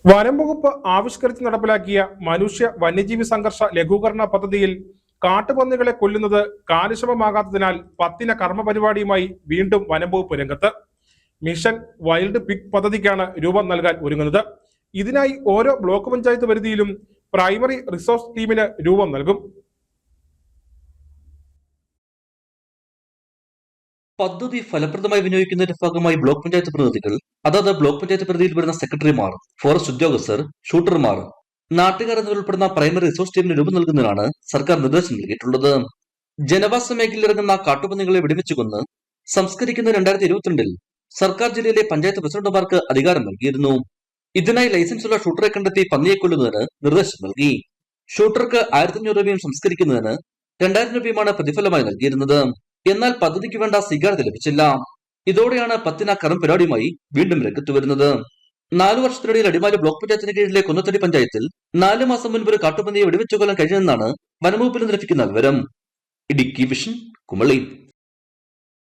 വനം വകുപ്പ് ആവിഷ്കരിച്ച് നടപ്പിലാക്കിയ മനുഷ്യ വന്യജീവി സംഘർഷ ലഘൂകരണ പദ്ധതിയിൽ കാട്ടുപന്നികളെ കൊല്ലുന്നത് കാര്യക്ഷമമാകാത്തതിനാൽ പത്തിന കർമ്മ പരിപാടിയുമായി വീണ്ടും വനം വകുപ്പ് രംഗത്ത്. മിഷൻ വൈൽഡ് പിഗ് പദ്ധതിക്കാണ് രൂപം നൽകാൻ ഒരുങ്ങുന്നത്. ഇതിനായി ഓരോ ബ്ലോക്ക് പഞ്ചായത്ത് പരിധിയിലും പ്രൈമറി റിസോഴ്സ് ടീമിന് രൂപം നൽകും. പദ്ധതി ഫലപ്രദമായി വിനിയോഗിക്കുന്നതിന്റെ ഭാഗമായി ബ്ലോക്ക് പഞ്ചായത്ത് പ്രതിനിധികൾ അതാത് ബ്ലോക്ക് പഞ്ചായത്ത് പരിധിയിൽ വരുന്ന സെക്രട്ടറിമാർ, ഫോറസ്റ്റ് ഉദ്യോഗസ്ഥർ, ഷൂട്ടർമാർ, നാട്ടുകാർ എന്നിവരുൾപ്പെടുന്ന പ്രൈമറി റിസോഴ്സ് ടീമിന് രൂപം നൽകുന്നതിനാണ് സർക്കാർ നിർദ്ദേശം നൽകിയിട്ടുള്ളത്. ജനവാസ മേഖലയിൽ ഇറങ്ങുന്ന കാട്ടുപന്നികളെ വെടിവെച്ചു കൊന്ന് സംസ്കരിക്കുന്ന 2022 സർക്കാർ ജില്ലയിലെ പഞ്ചായത്ത് പ്രസിഡന്റുമാർക്ക് അധികാരം നൽകിയിരുന്നു. ഇതിനായി ലൈസൻസുള്ള ഷൂട്ടറെ കണ്ടെത്തി പന്നിയെ കൊല്ലുന്നതിന് നിർദ്ദേശം നൽകി. ഷൂട്ടർക്ക് 1500 രൂപയും സംസ്കരിക്കുന്നതിന് 2000 രൂപയുമാണ് പ്രതിഫലമായി നൽകിയിരുന്നത്. എന്നാൽ പദ്ധതിക്ക് വേണ്ട സ്വീകാര്യത ലഭിച്ചില്ല. ഇതോടെയാണ് പത്തിന കർമ്മ പരിപാടിയുമായി വീണ്ടും രംഗത്ത് വരുന്നത്. 4 വർഷത്തിനിടയിൽ അടിമാലി ബ്ലോക്ക് പഞ്ചായത്തിന് കീഴിലെ കുന്നത്തടി പഞ്ചായത്തിൽ 4 മാസം മുൻപ് ഒരു കാട്ടുപന്നിയെ വെടിവെച്ചു കൊല്ലാൻ കഴിഞ്ഞെന്നാണ് വനംവകുപ്പിൽ നിന്ന് ലഭിക്കുന്ന വിവരം. ഇടുക്കി വിഷൻ, കുമളി.